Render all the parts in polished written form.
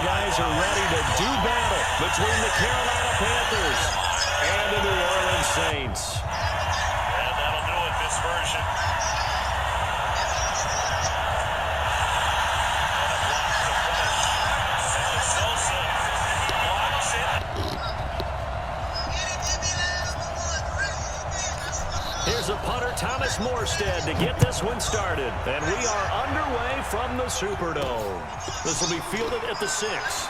guys are ready to do battle between the Carolina Panthers and the New Orleans Saints. And that'll do it, this version. Here's a punter, Thomas Morstead, to get this one started. And we are underway from the Superdome. This will be fielded at the 6.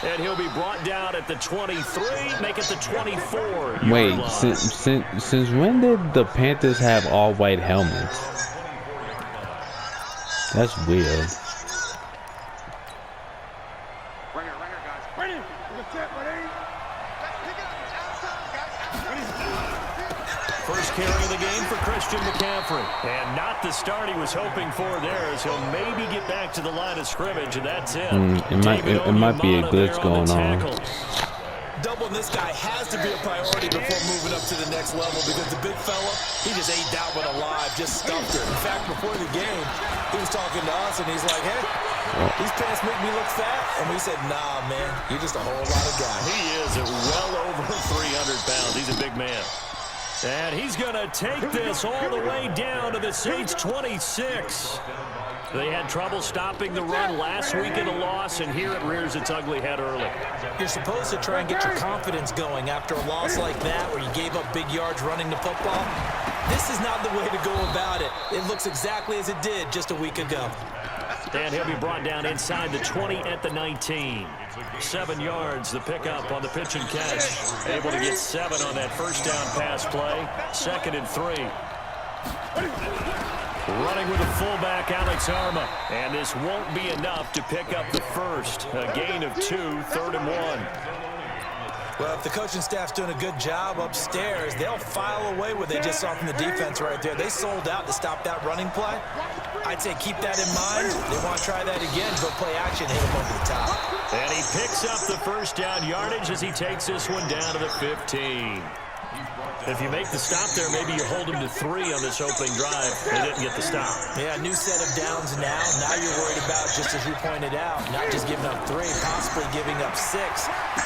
And he'll be brought down at the 23, make it the 24. Wait, since when did the Panthers have all white helmets? That's weird. First carry of the game for Christian McCaffrey. And not the start he was hoping for there, as he'll maybe get back to the line of scrimmage, and that's it. It might be a glitch going on. Doubling this guy has to be a priority before moving up to the next level, because the big fella, he just ate that one alive, just stuffed it. In fact, before the game, he was talking to us, and he's like, hey, these pants make me look fat. And we said, nah, man, you're just a whole lot of guy. He is at well over 300 pounds. He's a big man. And he's going to take this all the way down to the Saints' 26. They had trouble stopping the run last week in a loss, and here it rears its ugly head early. You're supposed to try and get your confidence going after a loss like that, where you gave up big yards running the football. This is not the way to go about it. It looks exactly as it did just a week ago. And he'll be brought down inside the 20 at the 19. 7 yards, the pickup on the pitch and catch. Able to get 7 on that first down pass play. 2nd and 3. Running with the fullback, Alex Arma. And this won't be enough to pick up the first. A gain of 2, 3rd and 1. Well, if the coaching staff's doing a good job upstairs, they'll file away what they just saw from the defense right there. They sold out to stop that running play. I'd say keep that in mind. They want to try that again. Go play action, hit him over the top. And he picks up the first down yardage as he takes this one down to the 15. If you make the stop there, maybe you hold them to 3 on this opening drive. They didn't get the stop. Yeah, new set of downs now. Now you're worried about, just as you pointed out, not just giving up 3, possibly giving up 6.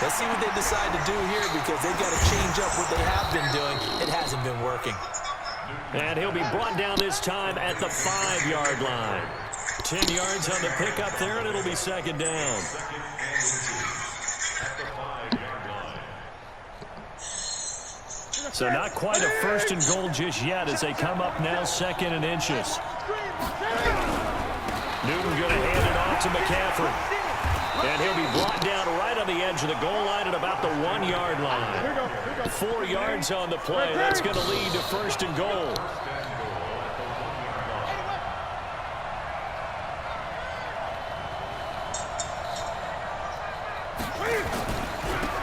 Let's see what they decide to do here, because they've got to change up what they have been doing. It hasn't been working. And he'll be brought down this time at the 5-yard line. 10 yards on the pickup there, and it'll be 2nd down. So not quite a 1st and goal just yet as they come up now 2nd and inches. Newton going to hand it off to McCaffrey. And he'll be brought down right on the edge of the goal line at about the 1-yard line. 4 yards on the play. That's going to lead to 1st and goal.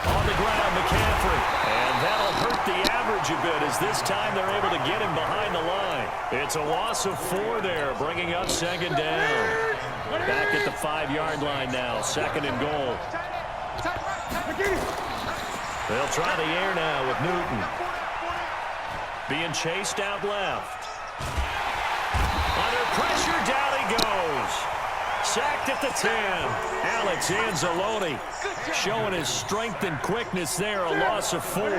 On the ground, McCaffrey. And that'll hurt the average a bit, as this time they're able to get him behind the line. It's a loss of 4 there, bringing up 2nd down. Back at the 5-yard line now, 2nd and goal. They'll try the air now with Newton. Being chased out left. Under pressure, down he goes. Sacked at the 10. Alex Anzalone showing his strength and quickness there. A loss of 4.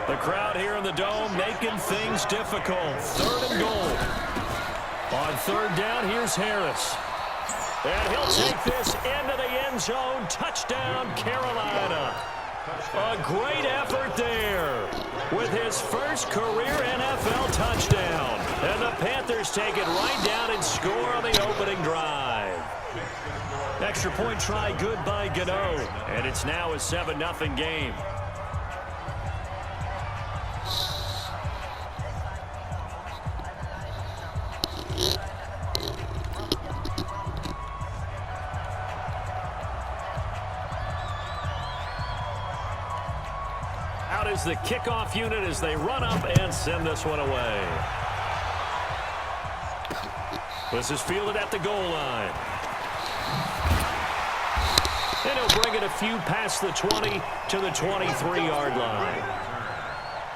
The crowd here in the Dome making things difficult. 3rd and goal. On 3rd down, here's Harris. And he'll take this into the end zone. Touchdown, Carolina. A great effort there with his first career NFL touchdown. And the Panthers take it right down and score on the opening drive. Extra point try good by Gano. And it's now a 7-0 game. Out is the kickoff unit as they run up and send this one away. This is fielded at the goal line. And he'll bring it a few past the 20 to the 23-yard line.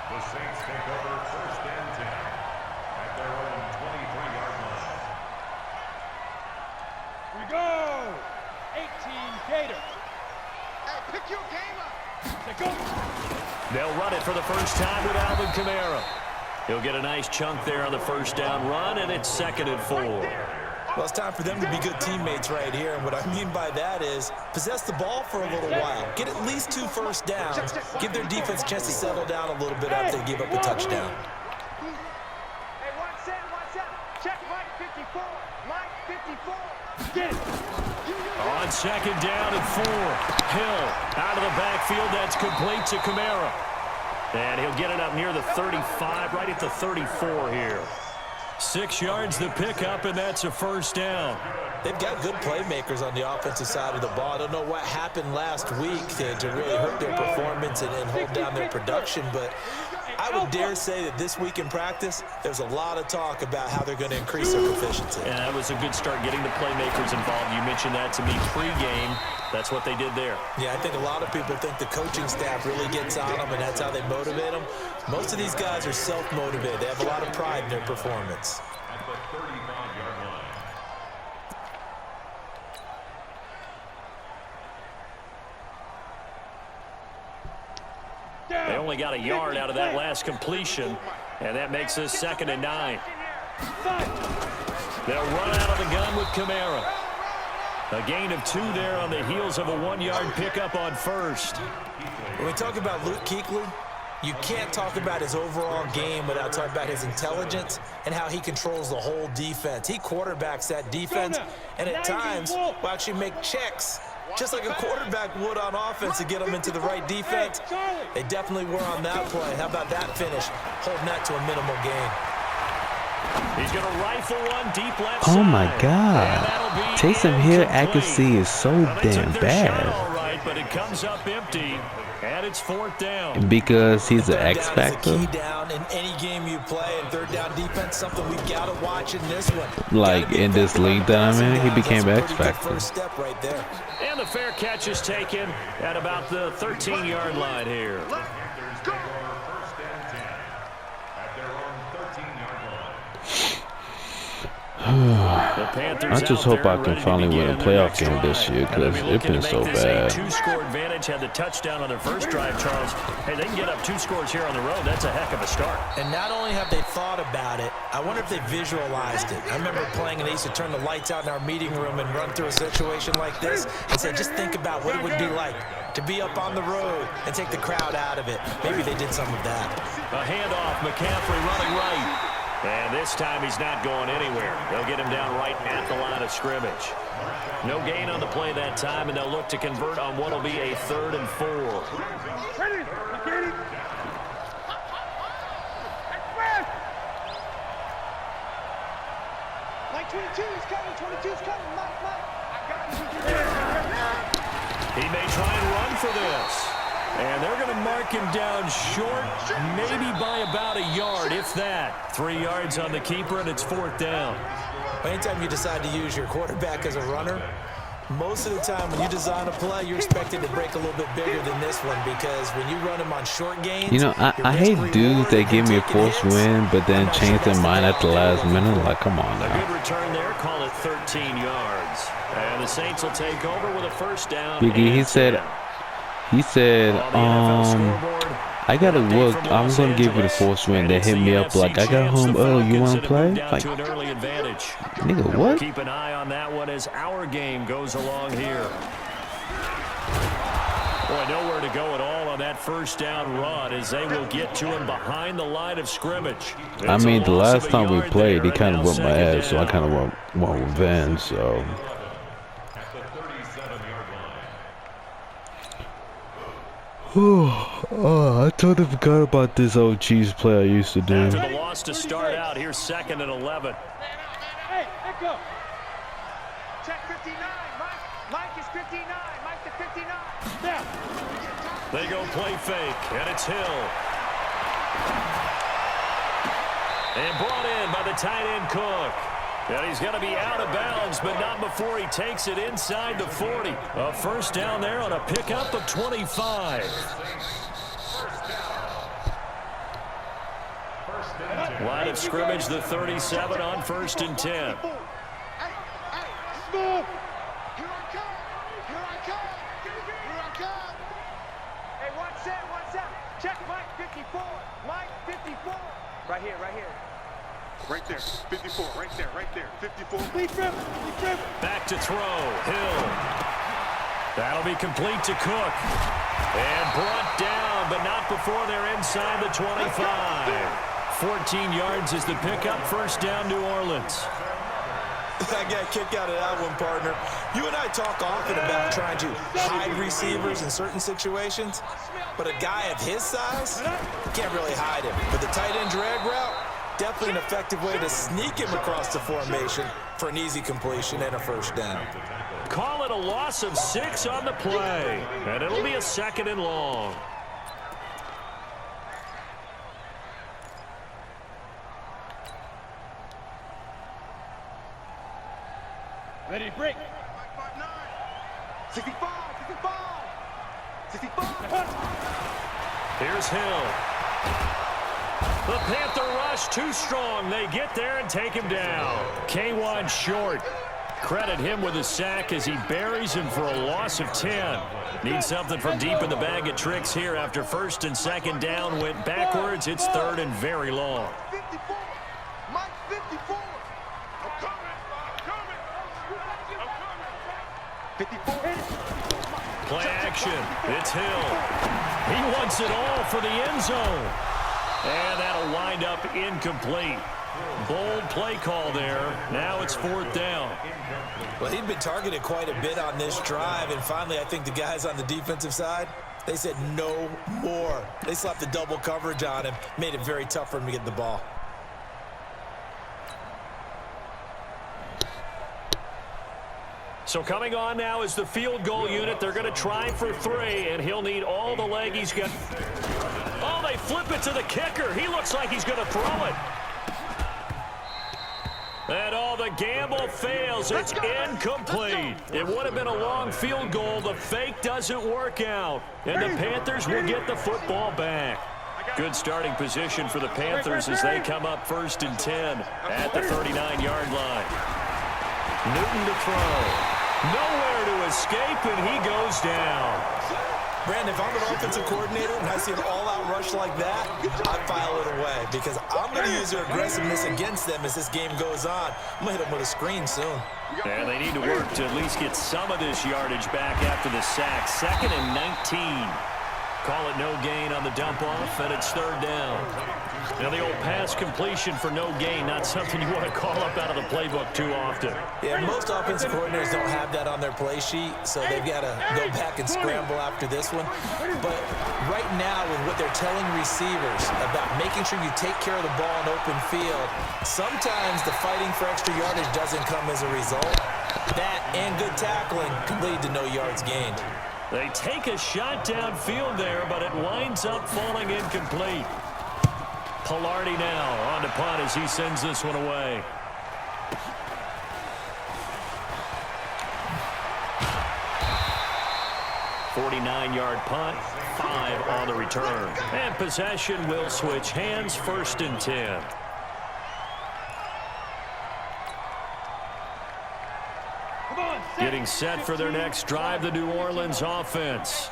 The Saints take over 1st and 10 at their own 23-yard line. Here we go. They'll run it for the first time with Alvin Kamara. He'll get a nice chunk there on the first down run, and it's 2nd and 4. Well, it's time for them to be good teammates right here. And what I mean by that is possess the ball for a little while. Get at least 2 first downs. Give their defense a chance to settle down a little bit after they give up a touchdown. Hey, 1-7. Check Mike 54. Mike 54. Get it. On 2nd down and 4. Hill out of the backfield. That's complete to Kamara. And he'll get it up near the 35, right at the 34 here. 6 yards the pickup, and that's a first down. They've got good playmakers on the offensive side of the ball. I don't know what happened last week to really hurt their performance and hold down their production, but I would dare say that this week in practice, there's a lot of talk about how they're going to increase their proficiency. And that was a good start getting the playmakers involved. You mentioned that to me pregame. That's what they did there. Yeah, I think a lot of people think the coaching staff really gets on them, and that's how they motivate them. Most of these guys are self-motivated. They have a lot of pride in their performance. At the 35-yard line. They only got a yard out of that last completion, and that makes this 2nd and 9. They'll run out of the gun with Kamara. A gain of 2 there on the heels of a 1-yard pickup on first. When we talk about Luke Kuechly, you can't talk about his overall game without talking about his intelligence and how he controls the whole defense. He quarterbacks that defense, and at times will actually make checks, just like a quarterback would on offense, to get them into the right defense. They definitely were on that play. How about that finish, holding that to a minimal gain? He's going to rifle one deep left side. Oh my God. Taysom Hill accuracy is so damn bad. All right, but it comes up empty, and it's 4th down. Because he's an X Third down is a factor. key down in any game you play, and third down defense, something we've got to watch in this one. Like in this league that I'm in, he became X That's a pretty good factor. first step right there. And the fair catch is taken at about the 13-yard line here. Panthers take over 1st and 10 at their own 13-yard line. The Panthers I just out hope there I can ready to finally win a begin the playoff next game this drive. year, And they'll because be it's looking been to so make this bad. a 2-score advantage. Had the touchdown on their first drive, Charles. Hey, they can get up 2 scores here on the road. That's a heck of a start. And not only have they thought about it, I wonder if they visualized it. I remember playing and they used to turn the lights out in our meeting room and run through a situation like this and say, just think about what it would be like to be up on the road and take the crowd out of it. Maybe they did some of that. A handoff, McCaffrey running right. And this time he's not going anywhere. They'll get him down right at the line of scrimmage. No gain on the play that time, and they'll look to convert on what will be a 3rd and 4. Mike 22 is coming. 22 is coming. Mike. I got you. He may try and run for this. And they're going to mark him down short, maybe by about a yard, if that. 3 yards on the keeper, and it's 4th down. Anytime you decide to use your quarterback as a runner, most of the time when you design a play, you're expected to break a little bit bigger than this one, because when you run him on short gains, You know, I hate dudes that give me a forced win, but then change their mind at the last minute. Like, come on A now. good return there, call it 13 yards. And the Saints will take over with a first down. Biggie, he and said, 10. I gotta work. I'm gonna give you the force win. They hit me up like, I got home early. You wanna play? Like, nigga, what? Keep an eye on that one as our game goes along here. Boy, nowhere to go at all on that first down run as they will get to him behind the line of scrimmage. I mean, the last time we played, he kind of whooped whooped my ass, so I kind of want revenge. So. At the 37-yard line. Oh, I totally forgot about this old Chiefs play I used to do. After the loss to start out, here's 2nd and 11. Hey, let go. Check 59. Mike is 59. Mike to 59. Now. They go play fake, and it's Hill. And brought in by the tight end Cook. And he's going to be out of bounds, but not before he takes it inside the 40. A first down there on a pickup of 25. Line of scrimmage, the 37 on 1st and 10. Right there. 54. Right there. Right there. 54. Lead dribble. Lead dribble. Back to throw. Hill. That'll be complete to Cook. And brought down, but not before they're inside the 25. 14 yards is the pickup. First down, New Orleans. I got a kick out of that one, partner. You and I talk often about trying to hide receivers in certain situations, but a guy of his size, you can't really hide him. But the tight end drag route, definitely an effective way to sneak him across the formation for an easy completion and a first down. Call it a loss of 6 on the play, and it'll be a 2nd and long. Ready, break. 65, 65, 65. Here's Hill. The Panther rush too strong. They get there and take him down. K1 short. Credit him with a sack as he buries him for a loss of 10. Needs something from deep in the bag of tricks here after 1st and 2nd down went backwards. It's 3rd and very long. 54. Mike 54. I'm coming. 54. Play action. It's Hill. He wants it all for the end zone. And that'll wind up incomplete. Bold play call there. Now it's 4th down. Well, he'd been targeted quite a bit on this drive, and finally I think the guys on the defensive side, they said no more. They slapped the double coverage on him, made it very tough for him to get the ball. So coming on now is the field goal unit. They're going to try for 3, and he'll need all the leg he's got. Oh, they flip it to the kicker. He looks like he's going to throw it. And all the gamble fails. It's incomplete. It would have been a long field goal. The fake doesn't work out. And the Panthers will get the football back. Good starting position for the Panthers as they come up 1st and 10 at the 39-yard line. Newton to throw. Nowhere to escape, and he goes down. Brandon, if I'm an offensive coordinator and I see an all-out rush like that, I file it away because I'm going to use their aggressiveness against them as this game goes on. I'm going to hit them with a screen soon. And they need to work to at least get some of this yardage back after the sack. 2nd and 19. Call it no gain on the dump off, and it's 3rd down. Now the old pass completion for no gain, not something you want to call up out of the playbook too often. Yeah, most offensive coordinators don't have that on their play sheet, so they've got to go back and scramble after this one. But right now, with what they're telling receivers about making sure you take care of the ball in open field, sometimes the fighting for extra yardage doesn't come as a result. That and good tackling can lead to no yards gained. They take a shot downfield there, but it winds up falling incomplete. Pilardi now on to punt as he sends this one away. $49-yard punt, 5 on the return. And possession will switch hands, 1st and 10. Getting set for their next drive, the New Orleans offense.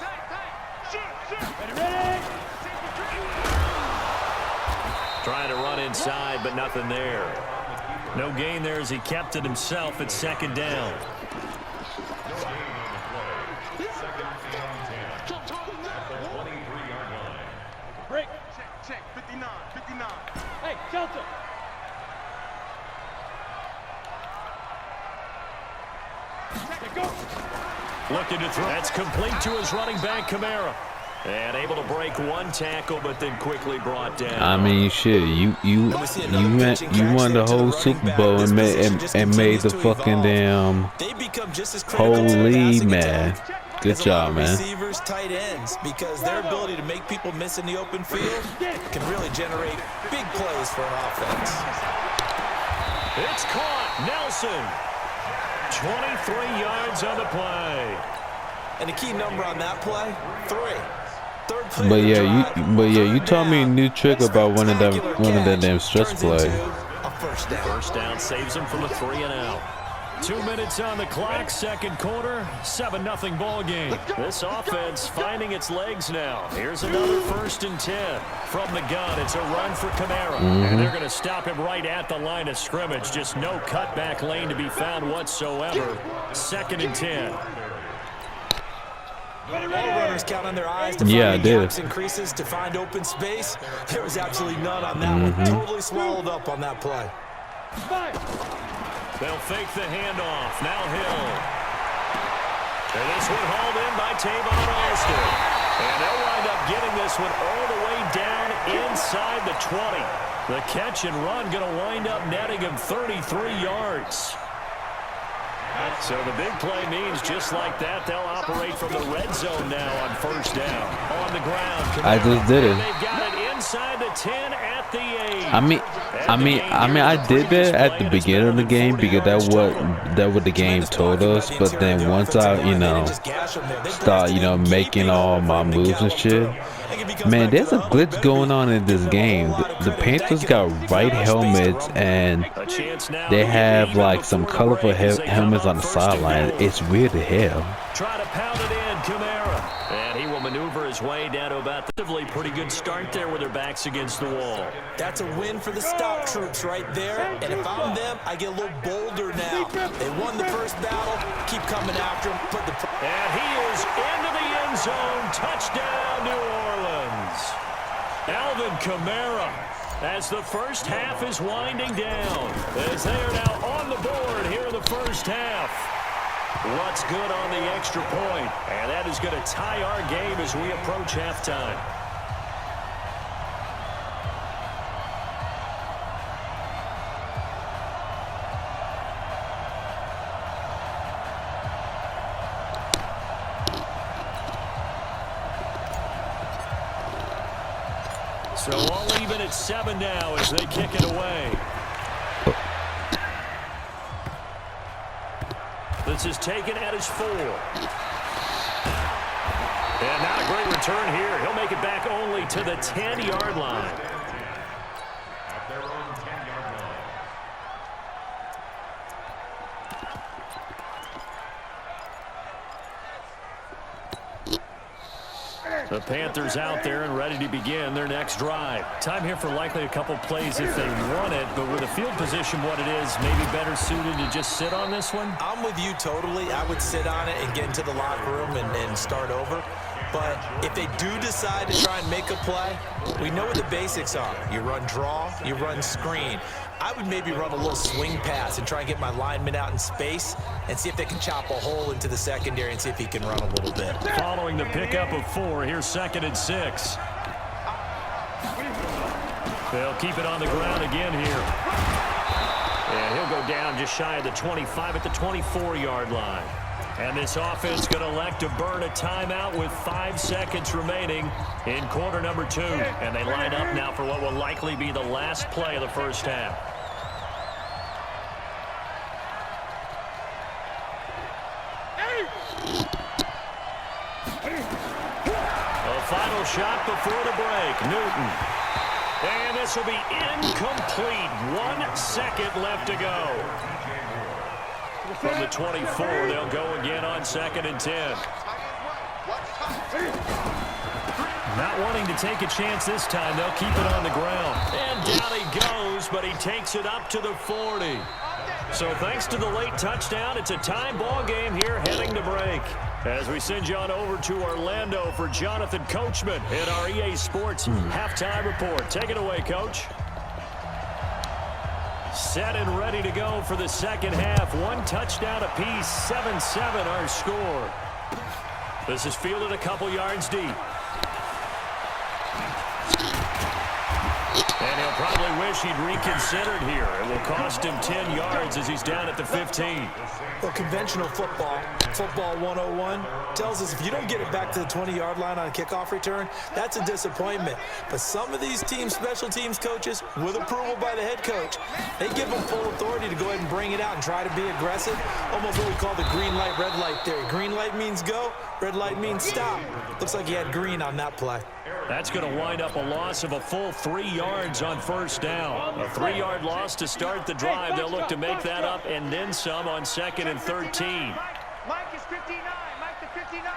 Trying to run inside, but nothing there. No gain there as he kept it himself at 2nd down. Break. Check. 59. 59. Hey, shelter. Looking to throw. That's complete to his running back, Kamara. And able to break one tackle, but then quickly brought down. I mean, shit, you won the whole Super Bowl and made the fucking damn whole league, man. Good job, man. Receivers, tight ends, because their ability to make people miss in the open field can really generate big plays for an offense. It's caught. Nelson. 23 yards on the play. And the key number on that play, 3. Third play But yeah, you taught me a new trick about one of them damn stretch plays. First down. First down saves him from a 3 and out. 2 minutes on the clock, second quarter, 7-0 ball game. This offense finding its legs now. Here's another 1st and 10. From the gun, it's a run for Kamara. And they're going to stop him right at the line of scrimmage. Just no cutback lane to be found whatsoever. 2nd and 10. All runners count on their eyes to find the gaps and creases to find open space. There was absolutely none on that one. Totally swallowed up on that play. They'll fake the handoff. Now Hill. And this one hauled in by Tavon Austin. And they'll wind up getting this one all the way down inside the 20. The catch and run going to wind up netting him 33 yards. So the big play means just like that, they'll operate from the red zone now on 1st down. On the ground. I just did it. They've got it inside the 10 at the 8. I did that at the beginning of the game because that what the game told us. But then once I, start, making all my moves and shit, man, there's a glitch going on in this game. The Panthers got white helmets and they have like some colorful helmets on the sideline. It's weird as hell. Try to pound it in, Kamara. And he will maneuver his way down to about the pretty good start there with their backs against the wall. That's a win for the stop troops right there. And if I'm them, I get a little bolder now. They won the first battle. Keep coming after him. And he is into the end zone. Touchdown, New Orleans. Alvin Kamara, as the first half is winding down, as they are now on the board here in the first half. What's good on the extra point? And that is going to tie our game as we approach halftime. So all even at 7 now as they kick it away. This is taken at his 4. And not a great return here. He'll make it back only to the 10-yard line. At their own 10-yard line. The Panthers out there and ready to begin their next drive. Time here for likely a couple plays if they want it, but with the field position what it is, maybe better suited to just sit on this one? I'm with you totally. I would sit on it and get into the locker room and start over. But if they do decide to try and make a play, we know what the basics are. You run draw, you run screen. I would maybe run a little swing pass and try and get my lineman out in space and see if they can chop a hole into the secondary and see if he can run a little bit. Following the pickup of 4, here's 2nd and 6. They'll keep it on the ground again here. And he'll go down just shy of the 25 at the 24-yard line. And this offense going to elect to burn a timeout with 5 seconds remaining in quarter number 2. And they line up now for what will likely be the last play of the first half. A final shot before the break. Newton. And this will be incomplete. 1 second left to go. From the 24, they'll go again on 2nd and 10. Not wanting to take a chance this time, they'll keep it on the ground. And down he goes, but he takes it up to the 40. So thanks to the late touchdown, it's a tie ball game here heading to break. As we send you on over to Orlando for Jonathan Coachman in our EA Sports halftime report. Take it away, Coach. Set and ready to go for the second half. 1 touchdown apiece, 7-7 our score. This is fielded a couple yards deep. And he'll probably wish he'd reconsidered here. It will cost him 10 yards as he's down at the 15. Well, conventional football 101, tells us if you don't get it back to the 20-yard line on a kickoff return, that's a disappointment. But some of these teams, special teams coaches, with approval by the head coach, they give them full authority to go ahead and bring it out and try to be aggressive. Almost what we call the green light, red light theory. Green light means go, red light means stop. Looks like he had green on that play. That's going to wind up a loss of a full 3 yards on first down. A 3-yard loss to start the drive. They'll look to make that up and then some on 2nd and 13. Mike is 59. Mike to 59.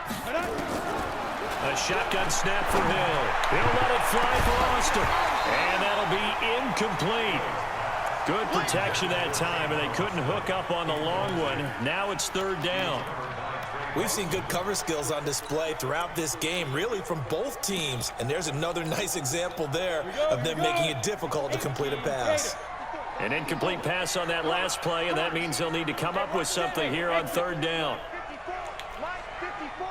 A shotgun snap for Hill. He'll let it fly for Austin. And that'll be incomplete. Good protection that time, and they couldn't hook up on the long one. Now it's 3rd down. We've seen good cover skills on display throughout this game, really from both teams. And there's another nice example there of them making it difficult to complete a pass. An incomplete pass on that last play, and that means they'll need to come up with something here on 3rd down. Mike 54.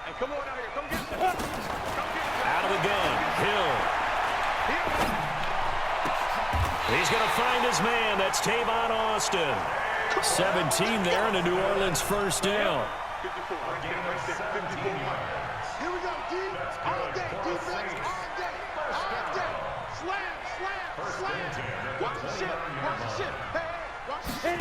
Hey, come on out here. Come get this. Out of the gun, Hill. He's going to find his man. That's Tavon Austin. 17 there and a New Orleans 1st down. Here we go, D. All day. Defense all day. All day. Slam, slam, slam. Watch the shit. Watch the shit. Hey, watch the shit.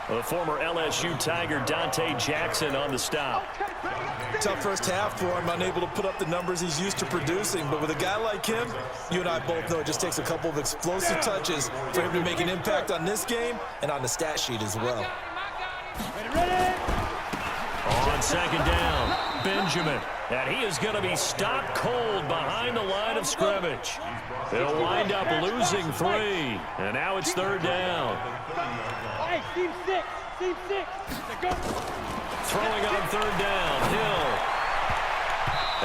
The former LSU Tiger Dante Jackson on the stop. Tough first half for him, unable to put up the numbers he's used to producing. But with a guy like him, you and I both know it just takes a couple of explosive touches for him to make an impact on this game and on the stat sheet as well. On 2nd down, Benjamin. And he is going to be stopped cold behind the line of scrimmage. They'll wind up losing 3. And now it's 3rd down. Hey, team 6. Team 6. Go. Throwing on 3rd down, Hill.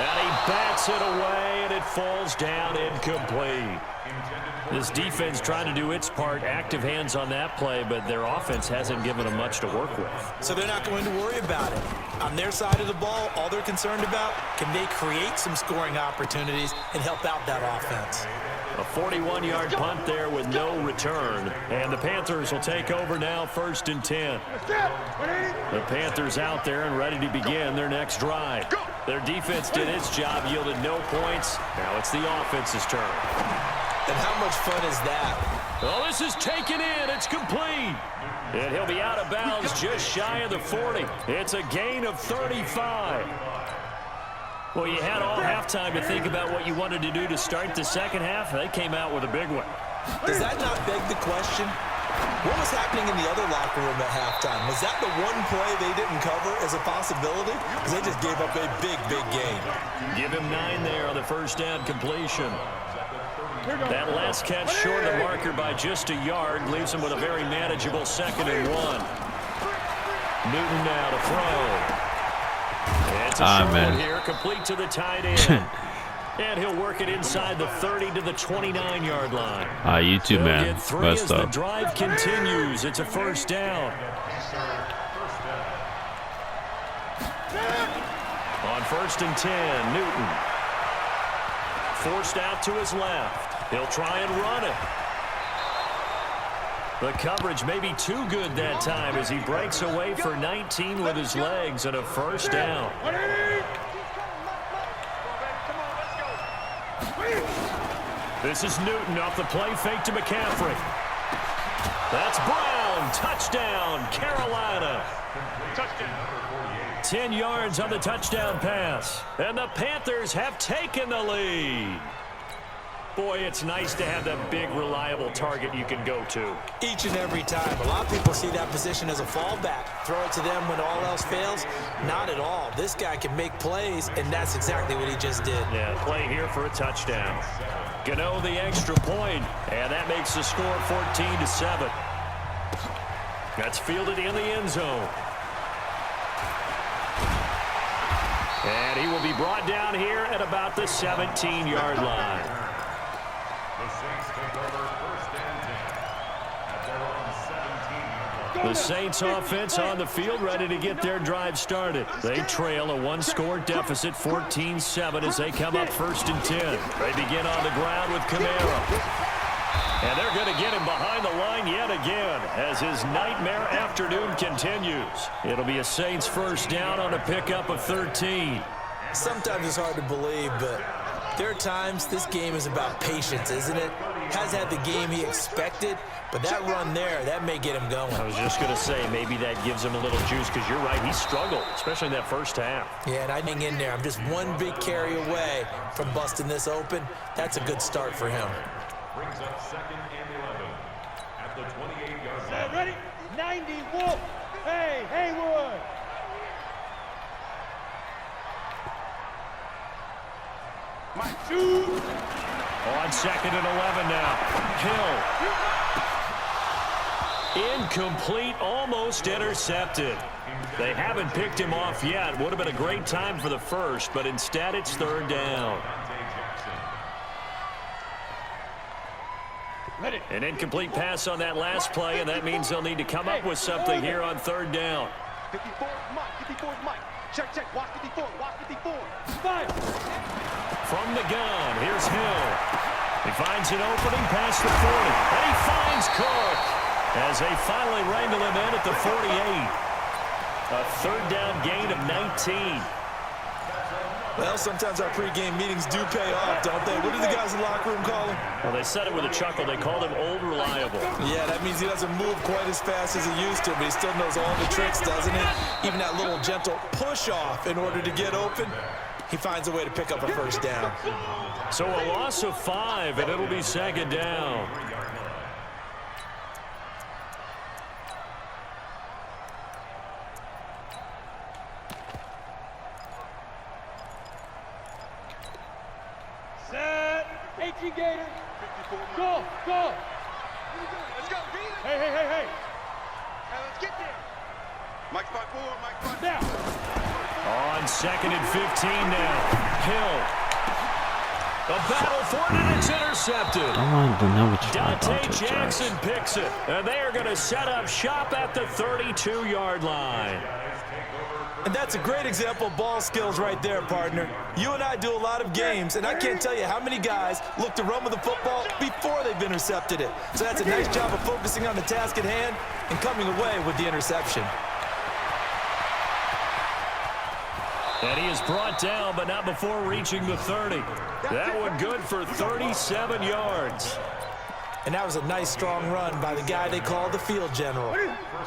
And he bats it away, and it falls down incomplete. This defense trying to do its part, active hands on that play, but their offense hasn't given them much to work with. So they're not going to worry about it. On their side of the ball, all they're concerned about, can they create some scoring opportunities and help out that offense? A 41-yard punt there with no return. And the Panthers will take over now, 1st and 10. The Panthers out there and ready to begin their next drive. Their defense did its job, yielded no points. Now it's the offense's turn. And how much fun is that? Oh, this is taken in. It's complete. And he'll be out of bounds just shy of the 40. It's a gain of 35. Well, you had all halftime to think about what you wanted to do to start the second half. They came out with a big one. Does that not beg the question? What was happening in the other locker room at halftime? Was that the one play they didn't cover as a possibility? Because they just gave up a big, big gain. Give him 9 there on the first down completion. That last catch short of the marker by just a yard leaves him with a very manageable 2nd and 1. Newton now to throw. It's a short one here, complete to the tight end. And he'll work it inside the 30 to the 29-yard line. You too, man. Best up. The drive continues. It's a 1st down. On 1st and 10, Newton. Forced out to his left. He'll try and run it. The coverage may be too good that time as he breaks away for 19 with his legs and a 1st down. This is Newton off the play fake to McCaffrey. That's Brown. Touchdown, Carolina. 10 yards on the touchdown pass. And the Panthers have taken the lead. Boy, it's nice to have that big, reliable target you can go to. Each and every time. A lot of people see that position as a fallback. Throw it to them when all else fails. Not at all. This guy can make plays, and that's exactly what he just did. Yeah, play here for a touchdown. Gano the extra point, and that makes the score 14-7. That's fielded in the end zone. And he will be brought down here at about the 17-yard line. The Saints take over 1st and 10 at their own 17-yard line. The Saints offense on the field ready to get their drive started. They trail a 1-score deficit, 14-7 as they come up 1st and 10. They begin on the ground with Kamara. And they're going to get him behind the line yet again as his nightmare afternoon continues. It'll be a Saints 1st down on a pickup of 13. Sometimes it's hard to believe, but there are times this game is about patience, isn't it? hasn't had the game he expected, but that run there, that may get him going. I was just going to say, maybe that gives him a little juice, because you're right, he struggled, especially in that first half. Yeah, and I hang in there. I'm just one big carry away from busting this open. That's a good start for him. Brings up 2nd and 11 at the 28-yard line. Ready? 90 Wolf. Hey, Haywood. My shoes. On 2nd and 11 now. Hill. Incomplete, almost intercepted. They haven't picked him off yet. Would have been a great time for the first, but instead it's 3rd down. An incomplete pass on that last play, and that means they'll need to come up with something here on 3rd down. 54 Mike. 54 Mike. Check, check. Watch 54. Watch 54. Fire. From the gun, here's Hill. He finds an opening past the 40, and he finds Cook as they finally wrangle him in at the 48. A 3rd down gain of 19. Well, sometimes our pregame meetings do pay off, don't they? What do the guys in the locker room call him? Well, they said it with a chuckle. They called him Old Reliable. Yeah, that means he doesn't move quite as fast as he used to, but he still knows all the tricks, doesn't he? Even that little gentle push-off in order to get open, he finds a way to pick up a 1st down. So a loss of 5, and it'll be 2nd down. Set. 18 Gator. 54 Mike. Go, go. Let's go. Hey, hey, hey, hey. Hey, let's get there. Mike 5-4, Mike 5 now. On 2nd and 15 now. Hill. The battle for it, and it's intercepted. I wanted to know what you Dante Jackson picks it, and they are going to set up shop at the 32-yard line. And that's a great example of ball skills right there, partner. You and I do a lot of games, and I can't tell you how many guys look to run with the football before they've intercepted it. So that's a nice job of focusing on the task at hand and coming away with the interception. And he is brought down, but not before reaching the 30. That one good for 37 yards. And that was a nice, strong run by the guy they call the field general.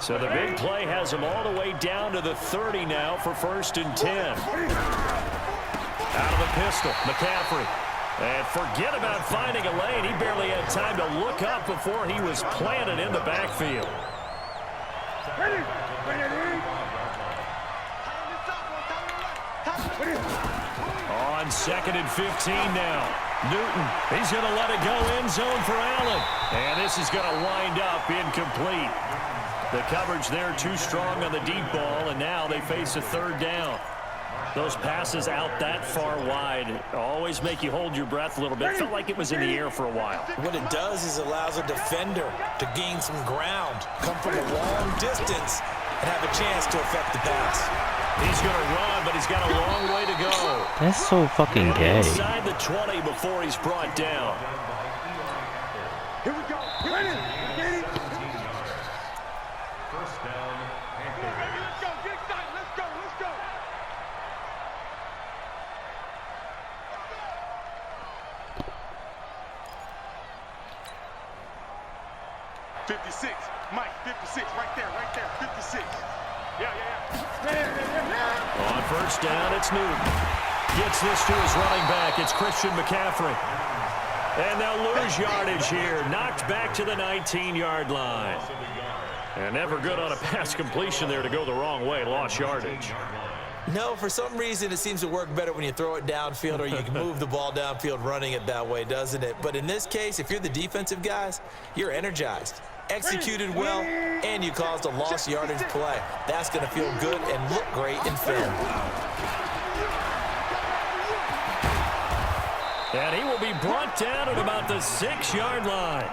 So the big play has him all the way down to the 30 now for 1st and 10. Out of the pistol, McCaffrey. And forget about finding a lane. He barely had time to look up before he was planted in the backfield. On 2nd and 15 now. Newton, he's going to let it go end zone for Allen. And this is going to wind up incomplete. The coverage there too strong on the deep ball, and now they face a 3rd down. Those passes out that far wide always make you hold your breath a little bit. Felt like it was in the air for a while. What it does is allows a defender to gain some ground, come from a long distance, and have a chance to affect the pass. He's going to run, but he's got a long way to go. That's so fucking gay. Inside the 20 before he's brought down. Here we go. Ready? Ready? 1st down, Panthers. Let's go. Get excited. Let's go. Let's go. 56. Mike, 56. Right there. 56. Yeah. On 1st down, it's Newton. Gets this to his running back. It's Christian McCaffrey. And they'll lose yardage here. Knocked back to the 19-yard line. And never good on a pass completion there to go the wrong way. Lost yardage. No, for some reason, it seems to work better when you throw it downfield or you can move the ball downfield running it that way, doesn't it? But in this case, if you're the defensive guys, you're energized, executed well, and you caused a lost yardage play. That's going to feel good and look great in film. And he will be brought down at about the 6-yard line.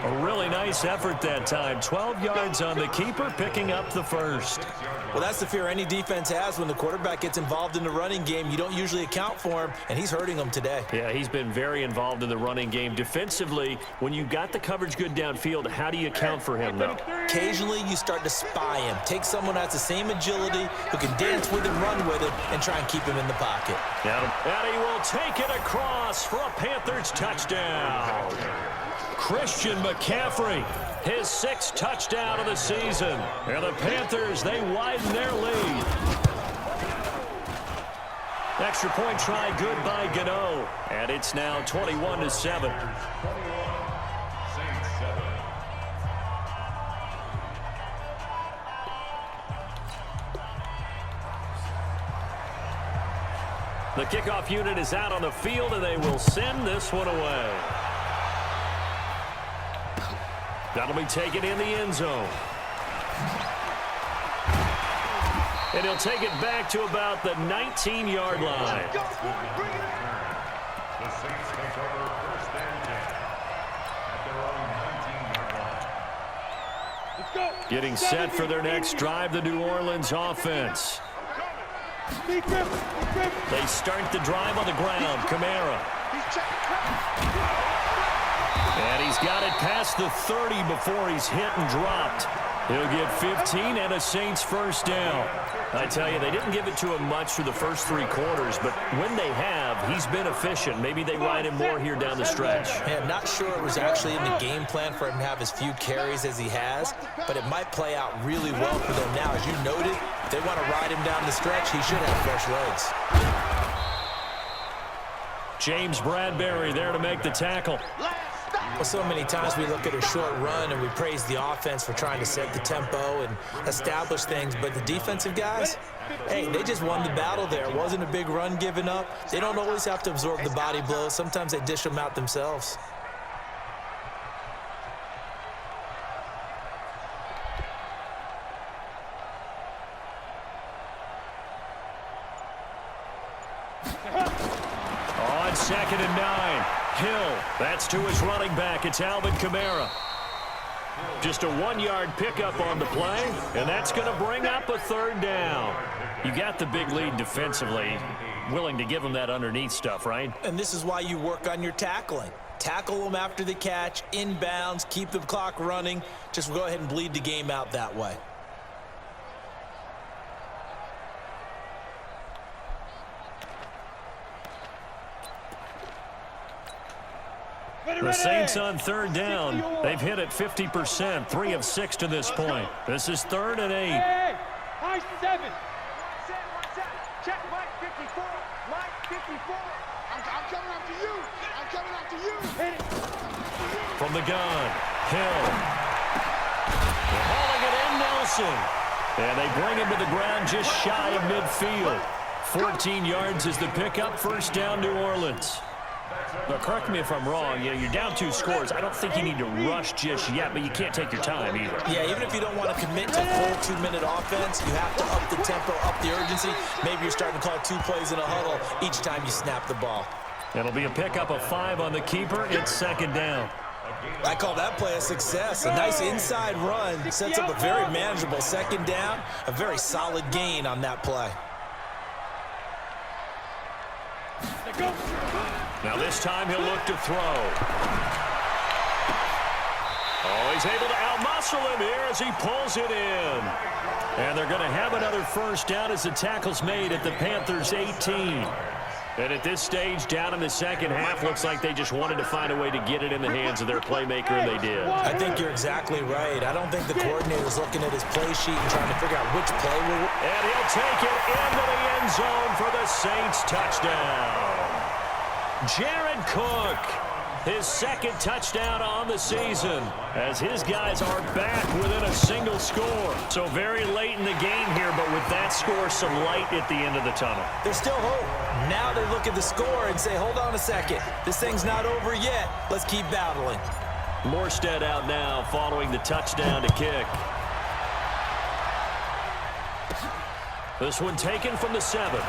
A really nice effort that time. 12 yards on the keeper, picking up the 1st. Well, that's the fear any defense has when the quarterback gets involved in the running game. You don't usually account for him, and he's hurting them today. Yeah, he's been very involved in the running game. Defensively, when you got the coverage good downfield, how do you account for him, though? Occasionally, you start to spy him. Take someone that's the same agility, who can dance with him, run with him, and try and keep him in the pocket. And he will take it across for a Panthers touchdown. Christian McCaffrey, his 6th touchdown of the season. And the Panthers, they widen their lead. Extra point try good by Gano. And it's now 21-7. The kickoff unit is out on the field, and they will send this one away. That'll be taken in the end zone. And he'll take it back to about the 19-yard line. The Saints take over 1st and 10 at their own 19-yard line. Getting set for their next drive, the New Orleans offense. They start the drive on the ground. Kamara. And he's got it past the 30 before he's hit and dropped. He'll get 15 and a Saints 1st down. I tell you, they didn't give it to him much through the first 3 quarters, but when they have, he's been efficient. Maybe they ride him more here down the stretch. Man, I'm not sure it was actually in the game plan for him to have as few carries as he has, but it might play out really well for them now. As you noted, if they want to ride him down the stretch, he should have fresh legs. James Bradbury there to make the tackle. Well, so many times we look at a short run and we praise the offense for trying to set the tempo and establish things, but the defensive guys, hey, they just won the battle there. It wasn't a big run given up. They don't always have to absorb the body blows. Sometimes they dish them out themselves. On 2nd and 9. Hill, that's to his running back. It's Alvin Kamara. Just a 1-yard pickup on the play, and that's going to bring up a 3rd down. You got the big lead defensively. Willing to give them that underneath stuff, right? And this is why you work on your tackling. Tackle them after the catch, inbounds, keep the clock running. Just go ahead and bleed the game out that way. The Saints on 3rd down. They've hit it 50%, 3 of 6 to this point. This is 3rd and 8. Hey, high 7. Check Mike 54. Mike 54. I'm coming after you. I'm coming after you. Hit it. From the gun, Hill. Hauling it in, Nelson. And they bring him to the ground just shy of midfield. 14 yards is the pickup. 1st down, New Orleans. Now, correct me if I'm wrong. You know, you're down 2 scores. I don't think you need to rush just yet, but you can't take your time either. Yeah, even if you don't want to commit to full 2-minute offense, you have to up the tempo, up the urgency. Maybe you're starting to call 2 plays in a huddle each time you snap the ball. It'll be a pickup of 5 on the keeper. It's 2nd down. I call that play a success. A nice inside run sets up a very manageable 2nd down, a very solid gain on that play. Now this time he'll look to throw. Oh, he's able to outmuscle him here as he pulls it in. And they're going to have another 1st down as the tackle's made at the Panthers' 18. And at this stage, down in the 2nd half, looks like they just wanted to find a way to get it in the hands of their playmaker, and they did. I think you're exactly right. I don't think the coordinator's looking at his play sheet and trying to figure out which play will... And he'll take it into the end zone for the Saints touchdown. Jared Cook, his 2nd touchdown on the season, as his guys are back within a single score. So very late in the game here, but with that score, some light at the end of the tunnel. There's still hope. Now they look at the score and say, hold on a second. This thing's not over yet. Let's keep battling. Morstead out now following the touchdown to kick. This one taken from the 7.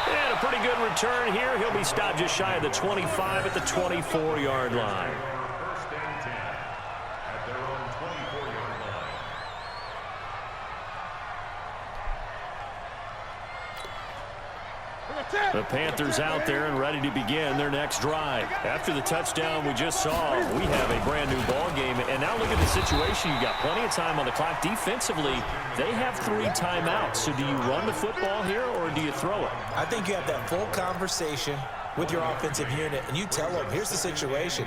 And a pretty good return here. He'll be stopped just shy of the 25 at the 24-yard line. 1st and 10 at their own 24-yard line. The Panthers out there and ready to begin their next drive. After the touchdown we just saw, we have a brand new ball game. And now look at the situation. You got plenty of time on the clock. Defensively, they have 3 timeouts. So do you run the football here or do you throw it? I think you have that full conversation with your offensive unit, and you tell them, here's the situation.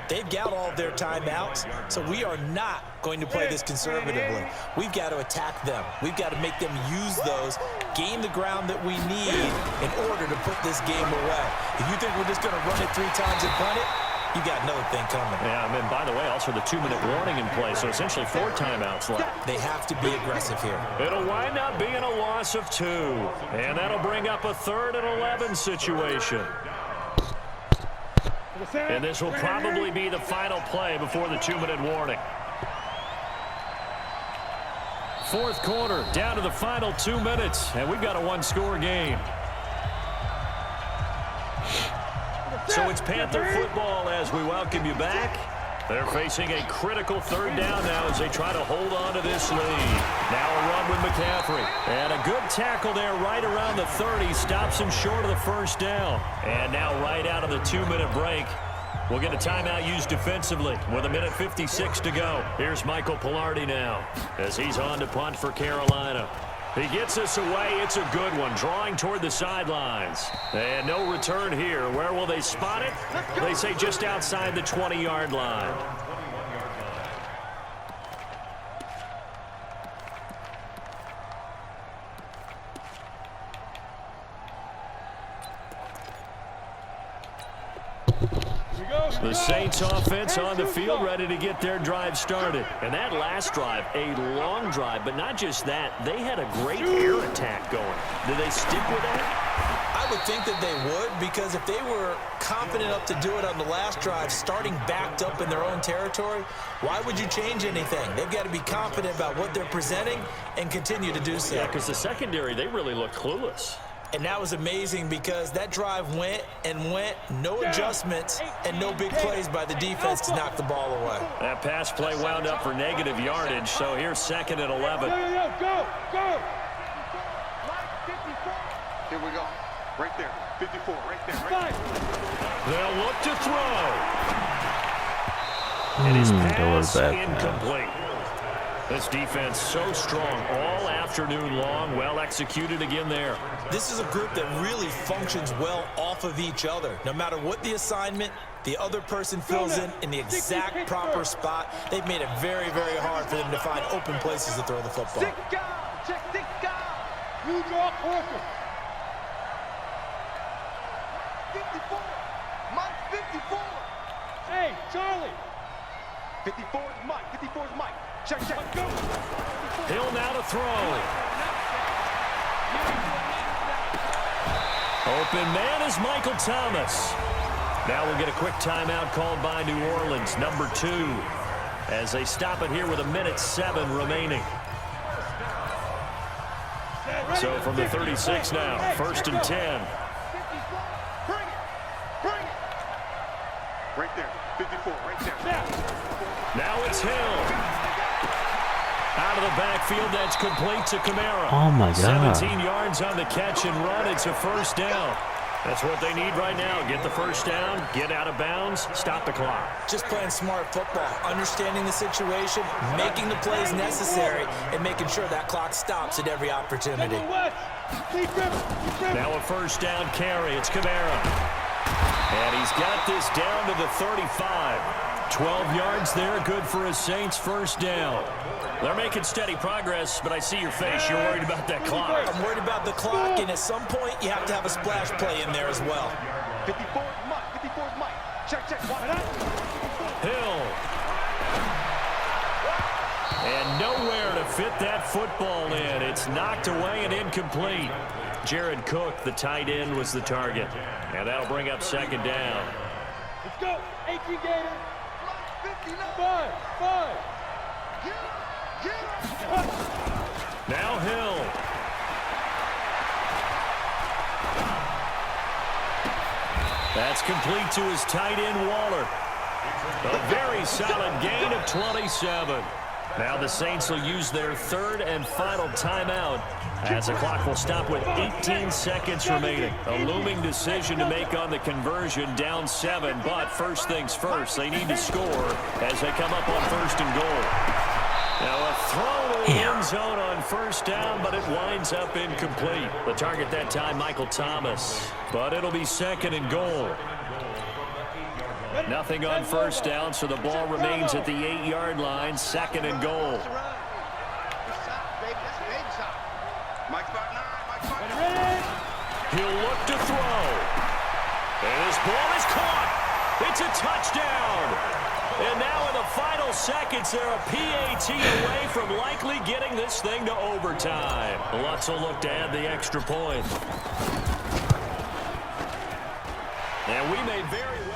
They've got all of their timeouts, so we are not going to play this conservatively. We've got to attack them. We've got to make them use those, gain the ground that we need in order to put this game away. If you think we're just going to run it 3 times and punt it, you got another thing coming. Yeah, I mean, by the way, also the 2-minute warning in play, so essentially 4 timeouts left. They have to be aggressive here. It'll wind up being a loss of 2, and that'll bring up a 3rd and 11 situation. And this will probably be the final play before the 2-minute warning. 4th quarter, down to the final 2 minutes, and we've got a 1-score game. So it's Panther football as we welcome you back. They're facing a critical 3rd down now as they try to hold on to this lead. Now a run with McCaffrey. And a good tackle there right around the 30. Stops him short of the 1st down. And now right out of the 2-minute break, we'll get a timeout used defensively with 1:56 to go. Here's Michael Pilardi now as he's on to punt for Carolina. He gets us away. It's a good one, drawing toward the sidelines. And no return here. Where will they spot it? They say just outside the 20-yard line. The Saints offense on the field ready to get their drive started. And that last drive, a long drive, but not just that. They had a great air attack going. Do they stick with that? I would think that they would, because if they were confident enough to do it on the last drive, starting backed up in their own territory, why would you change anything? They've got to be confident about what they're presenting and continue to do so. Yeah, because the secondary, they really looked clueless. And that was amazing because that drive went and went, no adjustments, and no big plays by the defense to knock the ball away. That pass play wound up for negative yardage, so here's 2nd and 11. Go! Here we go. Right there. 54, right there. Right there. They'll look to throw. And his pass incomplete. This defense so strong all afternoon long, well executed again there. This is a group that really functions well off of each other. No matter what the assignment, the other person fills in the exact proper spot. They've made it very, very hard for them to find open places to throw the football. You draw Corker. 54. Mike, 54. Hey, Charlie. 54 is Mike. 54 is Mike. Check. Go. Hill now to throw. Open man is Michael Thomas. Now we'll get a quick timeout called by New Orleans, number 2, as they stop it here with 1:07 remaining. So from the 36 now, 1st and 10. Bring it. Right there. 54, right there. Now it's Hill. Out of the backfield, that's complete to Kamara. Oh, my God. 17 yards on the catch and run. It's a 1st down. That's what they need right now. Get the 1st down, get out of bounds, stop the clock. Just playing smart football, understanding the situation, making the plays necessary, and making sure that clock stops at every opportunity. Now a 1st down carry. It's Kamara. And he's got this down to the 35. 12 yards there, good for a Saints 1st down. They're making steady progress, but I see your face. You're worried about that clock. I'm worried about the clock, and at some point, you have to have a splash play in there as well. 54 is Mike. 54 is Mike. Check. Hill. And nowhere to fit that football in. It's knocked away and incomplete. Jared Cook, the tight end, was the target. And that'll bring up 2nd down. Let's go. 18 Gator. 5. Now Hill. That's complete to his tight end, Waller. A very solid gain of 27. Now the Saints will use their 3rd and final timeout as the clock will stop with 18 seconds remaining. A looming decision to make on the conversion, down 7, but first things first, they need to score as they come up on 1st and goal. Now a throw to the end zone on 1st down, but it winds up incomplete. The target that time, Michael Thomas, but it'll be 2nd and goal. Nothing on first down, so the ball remains at the 8-yard line, 2nd and goal. He'll look to throw. And his ball is caught. It's a touchdown. And now in the final seconds, they're a PAT away from likely getting this thing to overtime. Lutz will look to add the extra point. And we may very